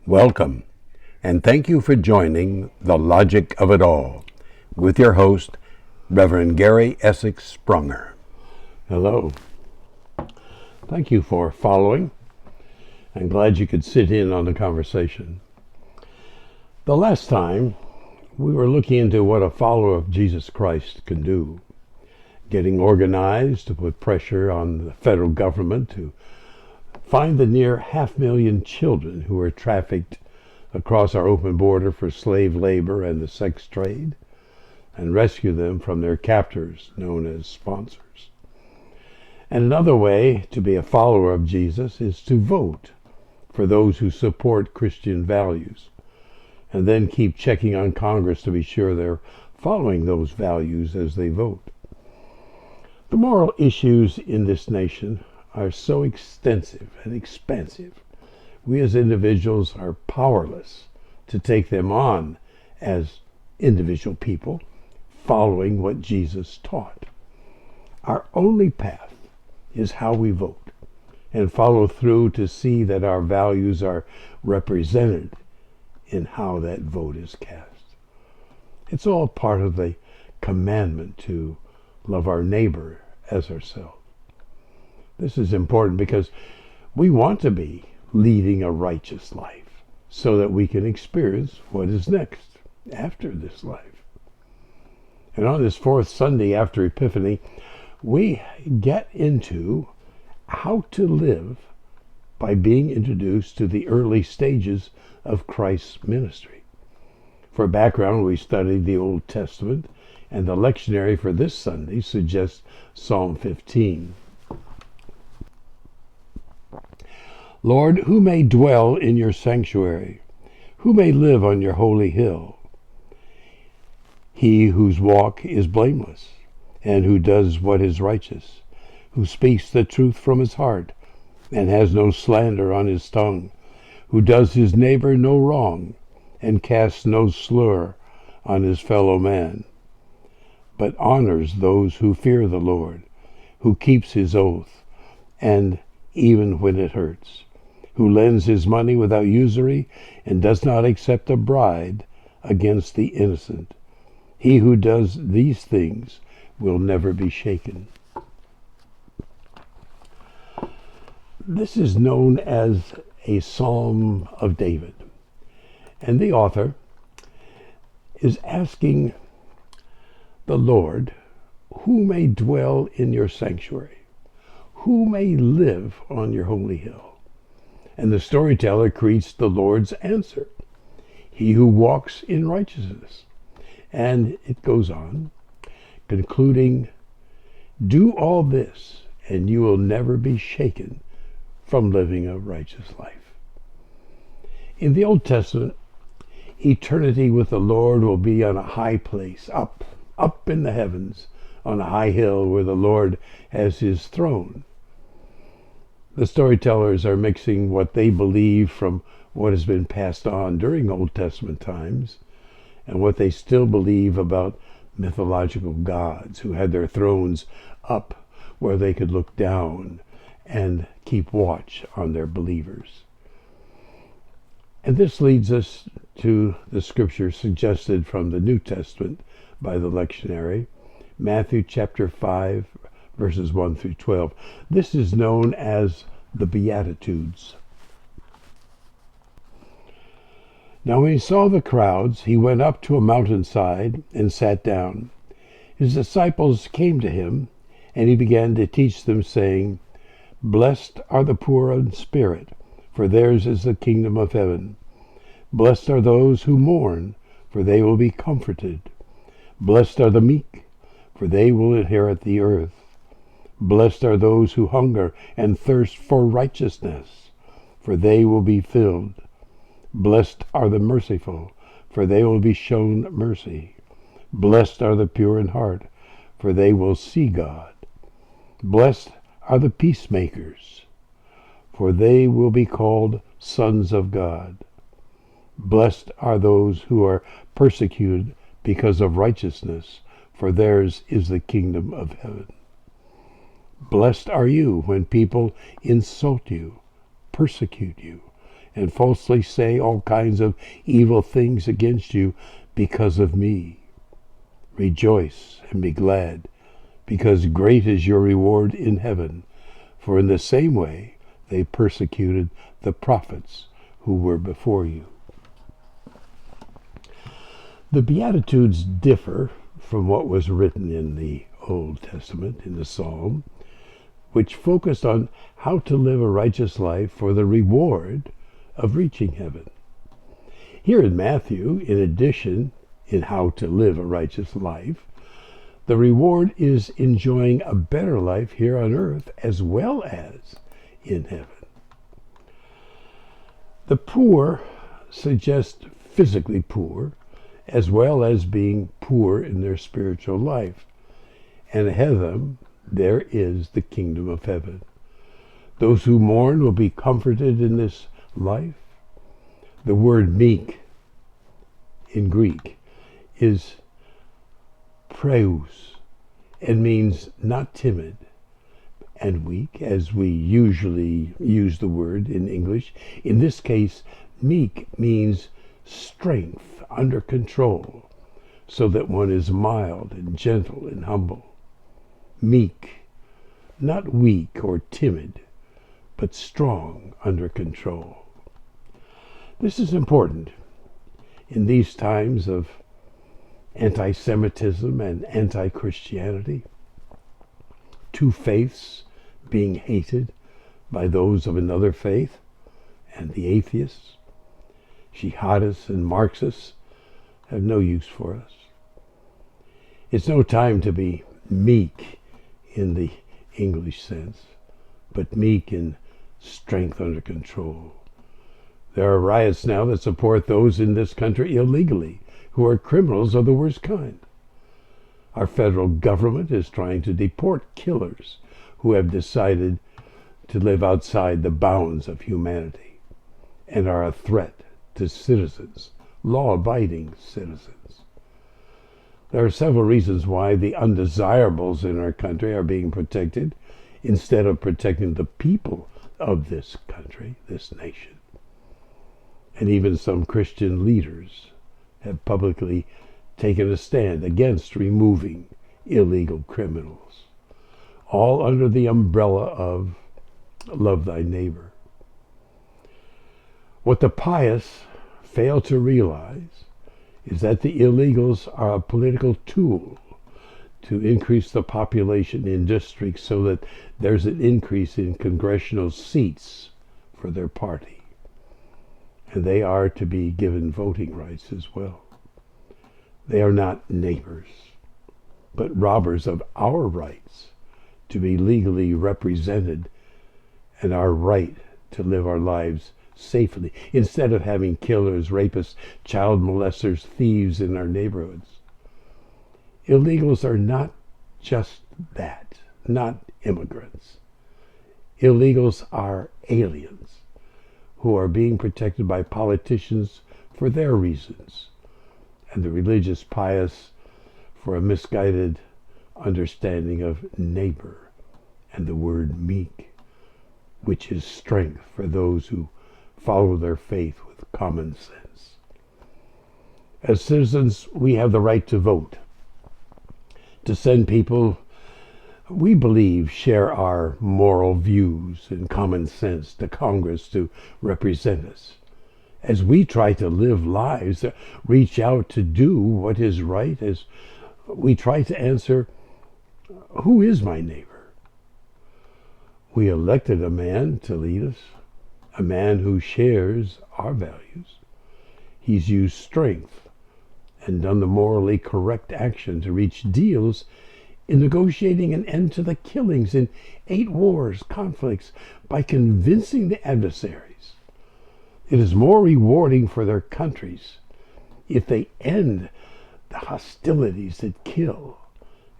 Welcome, and thank you for joining The Logic of It All with your host, Reverend Gary Essex Sprunger. Hello. Thank you for following. I'm glad you could sit in on the conversation. The last time, we were looking into what a follower of Jesus Christ can do, getting organized to put pressure on the federal government to find the near 500,000 children who are trafficked across our open border for slave labor and the sex trade, and rescue them from their captors known as sponsors. And another way to be a follower of Jesus is to vote for those who support Christian values, and then keep checking on Congress to be sure they're following those values as they vote. The moral issues in this nation are so extensive and expansive, we as individuals are powerless to take them on as individual people following what Jesus taught. Our only path is how we vote and follow through to see that our values are represented in how that vote is cast. It's all part of the commandment to love our neighbor as ourselves. This is important because we want to be leading a righteous life so that we can experience what is next after this life. And on this fourth Sunday after Epiphany, we get into how to live by being introduced to the early stages of Christ's ministry. For background, we studied the Old Testament, and the lectionary for this Sunday suggests Psalm 15. Lord, who may dwell in your sanctuary? Who may live on your holy hill? He whose walk is blameless, and who does what is righteous, who speaks the truth from his heart, and has no slander on his tongue, who does his neighbor no wrong, and casts no slur on his fellow man, but honors those who fear the Lord, who keeps his oath, and even when it hurts, who lends his money without usury, and does not accept a bribe against the innocent. He who does these things will never be shaken. This is known as a Psalm of David, and the author is asking the Lord, who may dwell in your sanctuary? Who may live on your holy hill? And the storyteller creates the Lord's answer, he who walks in righteousness. And it goes on, concluding, do all this, and you will never be shaken from living a righteous life. In the Old Testament, eternity with the Lord will be on a high place, up in the heavens, on a high hill where the Lord has his throne. The storytellers are mixing what they believe from what has been passed on during Old Testament times and what they still believe about mythological gods who had their thrones up where they could look down and keep watch on their believers. And this leads us to the scripture suggested from the New Testament by the lectionary, Matthew chapter 5, verses 1 through 12. This is known as the Beatitudes. Now when he saw the crowds, he went up to a mountainside and sat down. His disciples came to him, and he began to teach them, saying, Blessed are the poor in spirit, for theirs is the kingdom of heaven. Blessed are those who mourn, for they will be comforted. Blessed are the meek, for they will inherit the earth. Blessed are those who hunger and thirst for righteousness, for they will be filled. Blessed are the merciful, for they will be shown mercy. Blessed are the pure in heart, for they will see God. Blessed are the peacemakers, for they will be called sons of God. Blessed are those who are persecuted because of righteousness, for theirs is the kingdom of heaven. Blessed are you when people insult you, persecute you, and falsely say all kinds of evil things against you because of me. Rejoice and be glad, because great is your reward in heaven, for in the same way they persecuted the prophets who were before you. The Beatitudes differ from what was written in the Old Testament, in the Psalm, which focused on how to live a righteous life for the reward of reaching heaven. Here in Matthew, in addition, in how to live a righteous life, the reward is enjoying a better life here on earth as well as in heaven. The poor suggest physically poor, as well as being poor in their spiritual life. And ahead of them, there is the kingdom of heaven. Those who mourn will be comforted in this life. The word meek in Greek is praus and means not timid and weak, as we usually use the word in English. In this case, meek means strength under control, so that one is mild and gentle and humble. Meek, not weak or timid, but strong under control. This is important in these times of anti-Semitism and anti-Christianity, two faiths being hated by those of another faith, and the atheists, jihadists, and Marxists have no use for us. It's no time to be meek in the English sense, but meek in strength under control. There are riots now that support those in this country illegally, who are criminals of the worst kind. Our federal government is trying to deport killers who have decided to live outside the bounds of humanity and are a threat to citizens, law-abiding citizens. There are several reasons why the undesirables in our country are being protected instead of protecting the people of this country, this nation. And even some Christian leaders have publicly taken a stand against removing illegal criminals, all under the umbrella of love thy neighbor. What the pious fail to realize is that the illegals are a political tool to increase the population in districts so that there's an increase in congressional seats for their party. And they are to be given voting rights as well. They are not neighbors, but robbers of our rights to be legally represented and our right to live our lives safely, instead of having killers, rapists, child molesters, thieves in our neighborhoods. Illegals are not just that, not immigrants. Illegals are aliens who are being protected by politicians for their reasons, and the religious pious for a misguided understanding of neighbor and the word meek, which is strength for those who follow their faith with common sense. As citizens, we have the right to vote, to send people we believe share our moral views and common sense to Congress to represent us, as we try to live lives that reach out to do what is right, as we try to answer, who is my neighbor? We elected a man to lead us, a man who shares our values. He's used strength and done the morally correct action to reach deals in negotiating an end to the killings in 8 wars, conflicts, by convincing the adversaries. It is more rewarding for their countries if they end the hostilities that kill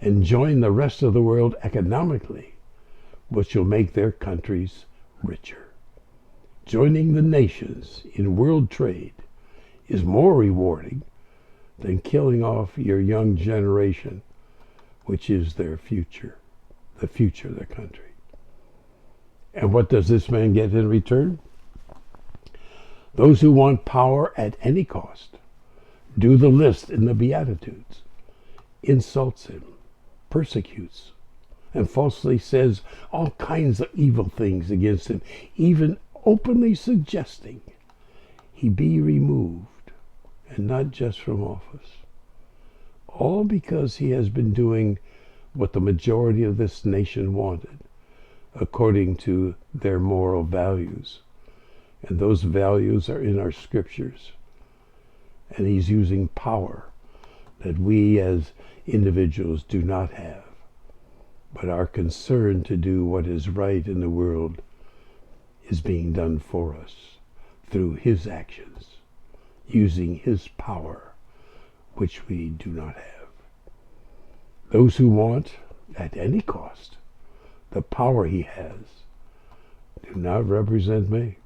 and join the rest of the world economically, which will make their countries richer. Joining the nations in world trade is more rewarding than killing off your young generation, which is their future, the future of their country. And what does this man get in return? Those who want power at any cost do the list in the Beatitudes, insults him, persecutes, and falsely says all kinds of evil things against him, even openly suggesting he be removed, and not just from office. All because he has been doing what the majority of this nation wanted, according to their moral values. And those values are in our scriptures. And he's using power that we as individuals do not have, but our concern to do what is right in the world is being done for us through his actions, using his power, which we do not have. Those who want, at any cost, the power he has, do not represent me.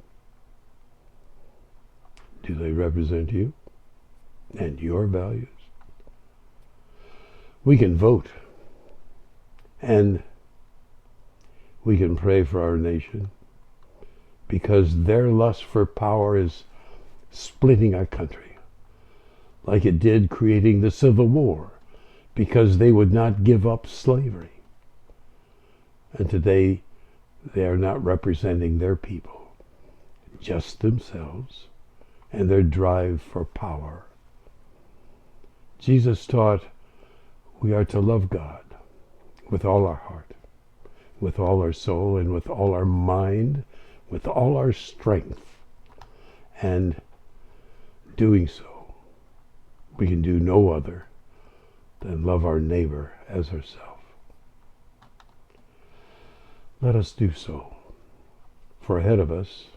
Do they represent you and your values? We can vote, and we can pray for our nation, because their lust for power is splitting our country, like it did creating the Civil War, because they would not give up slavery. And today they are not representing their people, just themselves and their drive for power. Jesus taught we are to love God with all our heart, with all our soul, and with all our mind, with all our strength. And doing so, we can do no other than love our neighbor as ourselves. Let us do so, for ahead of us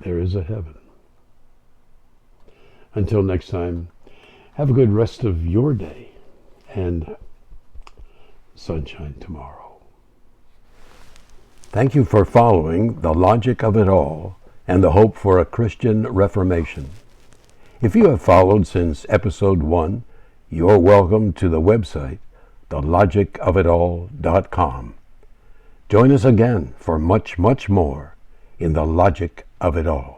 there is a heaven. Until next time, have a good rest of your day and sunshine tomorrow. Thank you for following The Logic of It All and the Hope for a Christian Reformation. If you have followed since episode 1, you're welcome to the website, thelogicofitall.com. Join us again for much, much more in The Logic of It All.